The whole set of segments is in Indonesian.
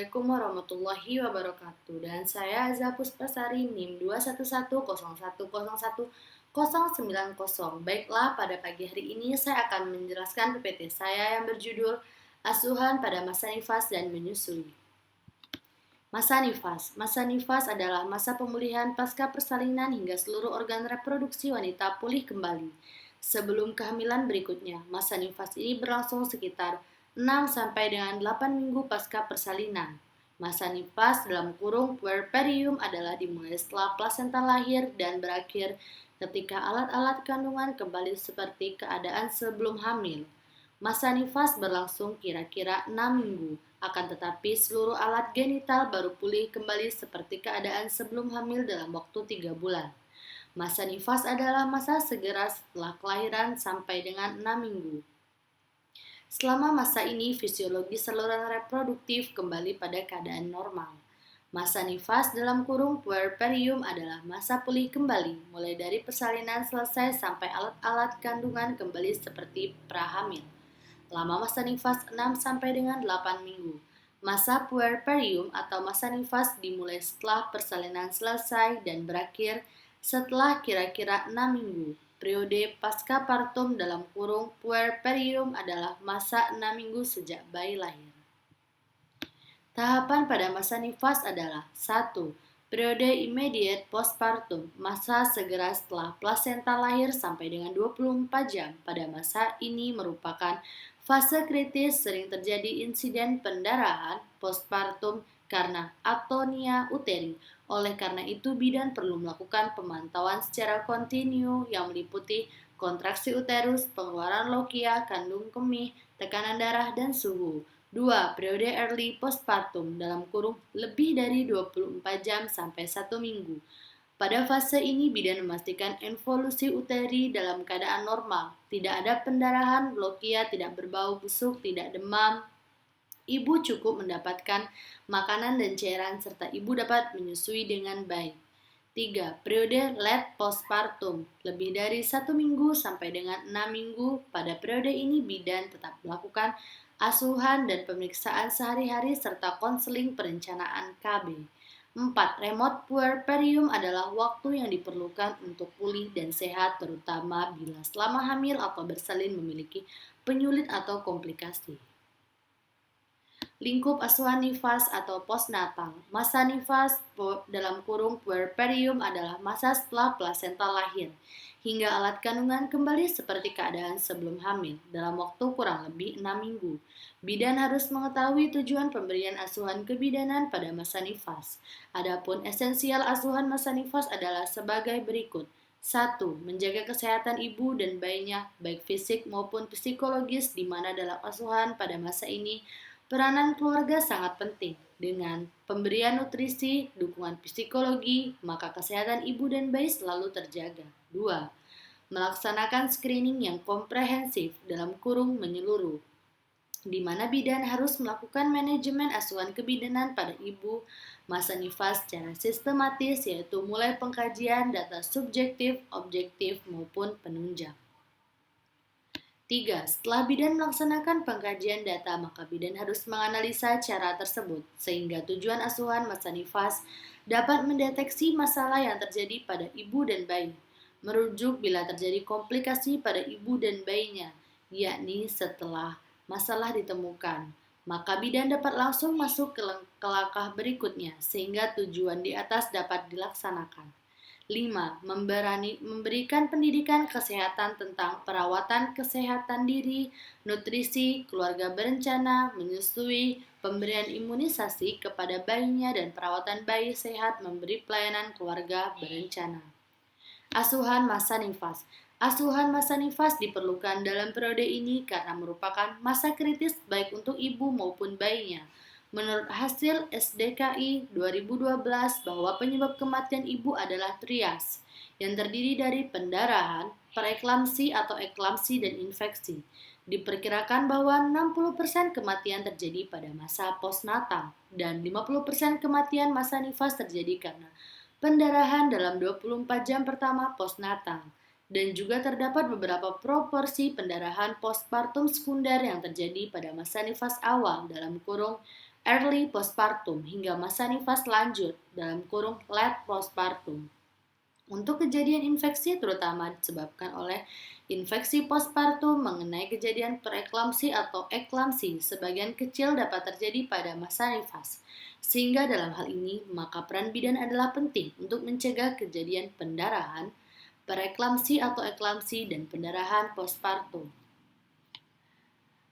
Assalamualaikum warahmatullahi wabarakatuh. Dan saya Azza Puspasari NIM 21101019090. Baiklah, pada pagi hari ini saya akan menjelaskan PPT saya yang berjudul Asuhan pada Masa Nifas dan Menyusui. Masa nifas adalah masa pemulihan pasca persalinan hingga seluruh organ reproduksi wanita pulih kembali. Sebelum kehamilan berikutnya, masa nifas ini berlangsung sekitar 6 sampai dengan 8 minggu pasca persalinan. Masa nifas dalam kurung puerperium adalah dimulai setelah plasenta lahir dan berakhir ketika alat-alat kandungan kembali seperti keadaan sebelum hamil. Masa nifas berlangsung kira-kira 6 minggu, akan tetapi seluruh alat genital baru pulih kembali seperti keadaan sebelum hamil dalam waktu 3 bulan. Masa nifas adalah masa segera setelah kelahiran sampai dengan 6 minggu. Selama masa ini, fisiologi saluran reproduktif kembali pada keadaan normal. Masa nifas dalam kurung puerperium adalah masa pulih kembali, mulai dari persalinan selesai sampai alat-alat kandungan kembali seperti prahamil. Lama masa nifas 6 sampai dengan 8 minggu. Masa puerperium atau masa nifas dimulai setelah persalinan selesai dan berakhir setelah kira-kira 6 minggu. Periode pasca partum dalam kurung puerperium adalah masa 6 minggu sejak bayi lahir. Tahapan pada masa nifas adalah 1. Periode immediate postpartum, masa segera setelah plasenta lahir sampai dengan 24 jam. Pada masa ini merupakan fase kritis, sering terjadi insiden pendarahan postpartum karena atonia uteri. Oleh karena itu, bidan perlu melakukan pemantauan secara kontinu yang meliputi kontraksi uterus, pengeluaran lokia, kandung kemih, tekanan darah, dan suhu. 2. Periode early postpartum dalam kurung lebih dari 24 jam sampai 1 minggu. Pada fase ini bidan memastikan evolusi uteri dalam keadaan normal, tidak ada pendarahan, lokia tidak berbau busuk, tidak demam. Ibu cukup mendapatkan makanan dan cairan serta ibu dapat menyusui dengan baik. 3. Periode late postpartum, lebih dari 1 minggu sampai dengan 6 minggu. Pada periode ini bidan tetap melakukan asuhan dan pemeriksaan sehari-hari serta konseling perencanaan KB. 4. Remote puerperium adalah waktu yang diperlukan untuk pulih dan sehat, terutama bila selama hamil atau bersalin memiliki penyulit atau komplikasi. Lingkup asuhan nifas atau postnatal. Masa nifas dalam kurung puerperium adalah masa setelah plasenta lahir hingga alat kandungan kembali seperti keadaan sebelum hamil dalam waktu kurang lebih 6 minggu. Bidan harus mengetahui tujuan pemberian asuhan kebidanan pada masa nifas. Adapun esensial asuhan masa nifas adalah sebagai berikut. 1. Menjaga kesehatan ibu dan bayinya baik fisik maupun psikologis, di mana dalam asuhan pada masa ini peranan keluarga sangat penting. Dengan pemberian nutrisi, dukungan psikologi, maka kesehatan ibu dan bayi selalu terjaga. 2. Melaksanakan screening yang komprehensif dalam kurung menyeluruh, di mana bidan harus melakukan manajemen asuhan kebidanan pada ibu masa nifas secara sistematis, yaitu mulai pengkajian data subjektif, objektif, maupun penunjang. 3. Setelah bidan melaksanakan pengkajian data, maka bidan harus menganalisa cara tersebut, sehingga tujuan asuhan masa nifas dapat mendeteksi masalah yang terjadi pada ibu dan bayi, merujuk bila terjadi komplikasi pada ibu dan bayinya, yakni setelah masalah ditemukan, maka bidan dapat langsung masuk ke langkah berikutnya, sehingga tujuan di atas dapat dilaksanakan. 5. Memberikan pendidikan kesehatan tentang perawatan kesehatan diri, nutrisi, keluarga berencana, menyusui, pemberian imunisasi kepada bayinya, dan perawatan bayi sehat, memberi pelayanan keluarga berencana. Asuhan masa nifas. Asuhan masa nifas diperlukan dalam periode ini karena merupakan masa kritis baik untuk ibu maupun bayinya. Menurut hasil SDKI 2012 bahwa penyebab kematian ibu adalah trias, yang terdiri dari pendarahan, preeklamsi atau eklamsi, dan infeksi. Diperkirakan bahwa 60% kematian terjadi pada masa postnatal dan 50% kematian masa nifas terjadi karena pendarahan dalam 24 jam pertama postnatal. Dan juga terdapat beberapa proporsi pendarahan postpartum sekunder yang terjadi pada masa nifas awal dalam kurung early postpartum hingga masa nifas lanjut dalam kurung late postpartum. Untuk kejadian infeksi terutama disebabkan oleh infeksi postpartum mengenai kejadian preeklamsi atau eklamsi sebagian kecil dapat terjadi pada masa nifas. Sehingga dalam hal ini maka peran bidan adalah penting untuk mencegah kejadian pendarahan, preeklamsi atau eklamsi dan pendarahan postpartum.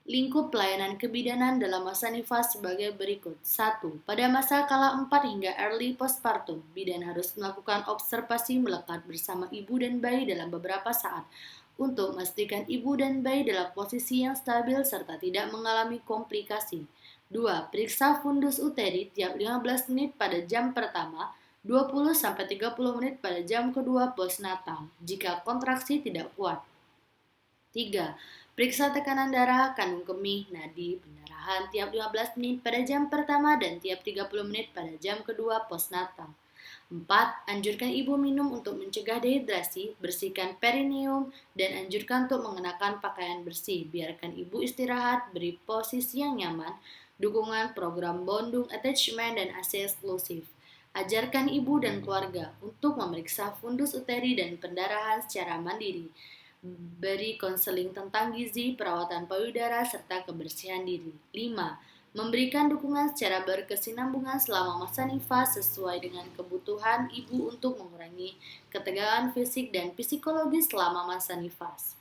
Lingkup pelayanan kebidanan dalam masa nifas sebagai berikut. 1. Pada masa kala 4 hingga early postpartum, bidan harus melakukan observasi melekat bersama ibu dan bayi dalam beberapa saat untuk memastikan ibu dan bayi dalam posisi yang stabil serta tidak mengalami komplikasi. 2. Periksa fundus uteri tiap 15 menit pada jam pertama, 20-30 menit pada jam kedua postnatal jika kontraksi tidak kuat. 3. Periksa tekanan darah, kandung kemih, nadi, pendarahan tiap 15 menit pada jam pertama dan tiap 30 menit pada jam kedua postnatal. 4. Anjurkan ibu minum untuk mencegah dehidrasi, bersihkan perineum, dan anjurkan untuk mengenakan pakaian bersih. Biarkan ibu istirahat, beri posisi yang nyaman, dukungan program bonding attachment dan ASI eksklusif. Ajarkan ibu dan keluarga untuk memeriksa fundus uteri dan pendarahan secara mandiri. Beri konseling tentang gizi, perawatan payudara, serta kebersihan diri. 5. Memberikan dukungan secara berkesinambungan selama masa nifas sesuai dengan kebutuhan ibu untuk mengurangi ketegangan fisik dan psikologis selama masa nifas.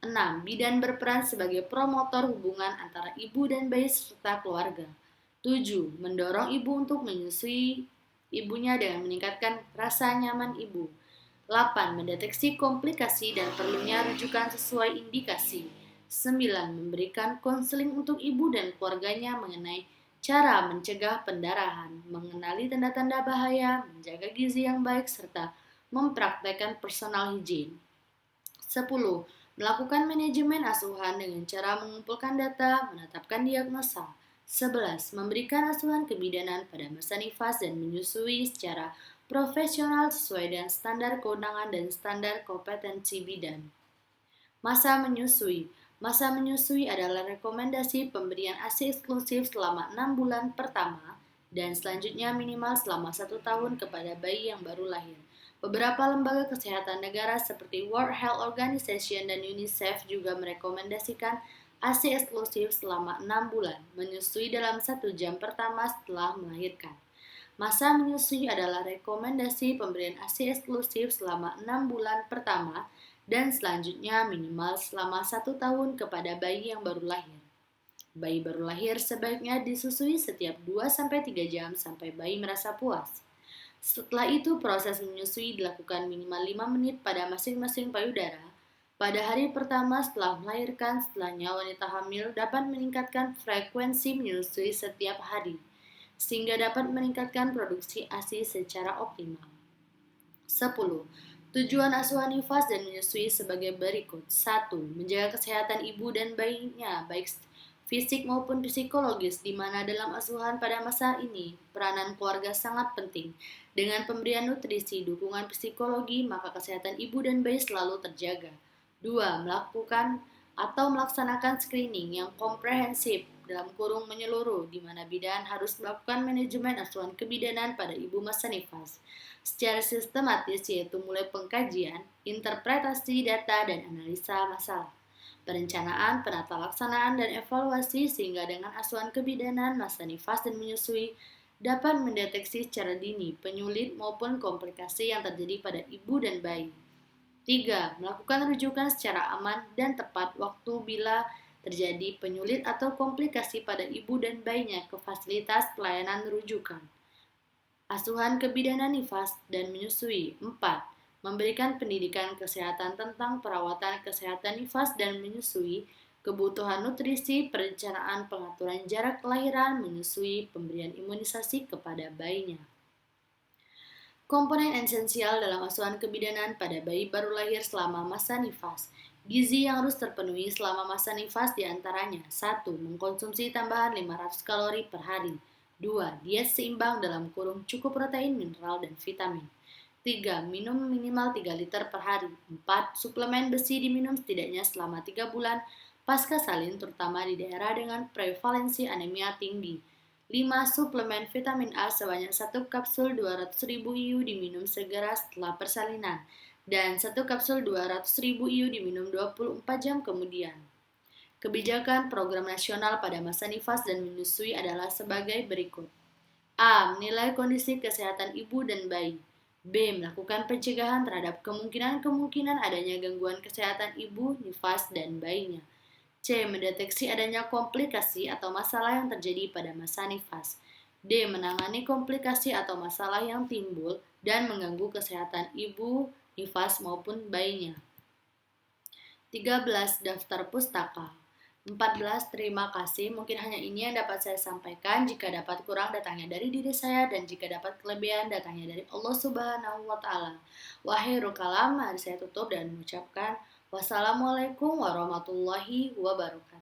6. Bidan berperan sebagai promotor hubungan antara ibu dan bayi serta keluarga. 7. Mendorong ibu untuk menyusui ibunya dengan meningkatkan rasa nyaman ibu. 8. Mendeteksi komplikasi dan perlunya rujukan sesuai indikasi. 9. Memberikan konseling untuk ibu dan keluarganya mengenai cara mencegah pendarahan, mengenali tanda-tanda bahaya, menjaga gizi yang baik, serta mempraktekkan personal hygiene. 10. Melakukan manajemen asuhan dengan cara mengumpulkan data, menetapkan diagnosa. 11. Memberikan asuhan kebidanan pada masa nifas dan menyusui secara profesional sesuai dengan standar keundangan dan standar kompetensi bidan. Masa menyusui. Masa menyusui adalah rekomendasi pemberian ASI eksklusif selama 6 bulan pertama dan selanjutnya minimal selama 1 tahun kepada bayi yang baru lahir. Beberapa lembaga kesehatan negara seperti World Health Organization dan UNICEF juga merekomendasikan ASI eksklusif selama 6 bulan, menyusui dalam 1 jam pertama setelah melahirkan. Masa menyusui adalah rekomendasi pemberian ASI eksklusif selama 6 bulan pertama dan selanjutnya minimal selama 1 tahun kepada bayi yang baru lahir. Bayi baru lahir sebaiknya disusui setiap 2-3 jam sampai bayi merasa puas. Setelah itu proses menyusui dilakukan minimal 5 menit pada masing-masing payudara. Pada hari pertama setelah melahirkan, setelahnya wanita hamil dapat meningkatkan frekuensi menyusui setiap hari sehingga dapat meningkatkan produksi ASI secara optimal. 10. Tujuan asuhan nifas dan menyusui sebagai berikut. 1. Menjaga kesehatan ibu dan bayinya, baik fisik maupun psikologis, di mana dalam asuhan pada masa ini, peranan keluarga sangat penting. Dengan pemberian nutrisi, dukungan psikologi, maka kesehatan ibu dan bayi selalu terjaga. 2. Melakukan atau melaksanakan screening yang komprehensif dalam kurung menyeluruh, di mana bidan harus melakukan manajemen asuhan kebidanan pada ibu masa nifas secara sistematis, yaitu mulai pengkajian, interpretasi data, dan analisa masalah, perencanaan, penata laksanaan, dan evaluasi, sehingga dengan asuhan kebidanan masa nifas dan menyusui dapat mendeteksi secara dini penyulit maupun komplikasi yang terjadi pada ibu dan bayi. 3. Melakukan rujukan secara aman dan tepat waktu bila terjadi penyulit atau komplikasi pada ibu dan bayinya ke fasilitas pelayanan rujukan. Asuhan kebidanan nifas dan menyusui. 4. Memberikan pendidikan kesehatan tentang perawatan kesehatan nifas dan menyusui, kebutuhan nutrisi, perencanaan pengaturan jarak kelahiran, menyusui, pemberian imunisasi kepada bayinya. Komponen esensial dalam asuhan kebidanan pada bayi baru lahir selama masa nifas. Gizi yang harus terpenuhi selama masa nifas diantaranya: 1. Mengkonsumsi tambahan 500 kalori per hari. 2. Diet seimbang dalam kurung cukup protein, mineral, dan vitamin. 3. Minum minimal 3 liter per hari. 4. Suplemen besi diminum setidaknya selama 3 bulan pasca salin, terutama di daerah dengan prevalensi anemia tinggi. 5. Suplemen vitamin A sebanyak 1 kapsul 200.000 IU diminum segera setelah persalinan dan 1 kapsul 200.000 IU diminum 24 jam kemudian. Kebijakan program nasional pada masa nifas dan menyusui adalah sebagai berikut. A. Menilai kondisi kesehatan ibu dan bayi. B. Melakukan pencegahan terhadap kemungkinan-kemungkinan adanya gangguan kesehatan ibu, nifas, dan bayinya. C. Mendeteksi adanya komplikasi atau masalah yang terjadi pada masa nifas. D. Menangani komplikasi atau masalah yang timbul dan mengganggu kesehatan ibu, nifas, maupun bayinya. 13. Daftar pustaka. 14. Terima kasih. Mungkin hanya ini yang dapat saya sampaikan. Jika dapat kurang, datangnya dari diri saya, dan jika dapat kelebihan, datangnya dari Allah Subhanahu wa Ta'ala. Wahai kalam, mari saya tutup dan mengucapkan wassalamualaikum warahmatullahi wabarakatuh.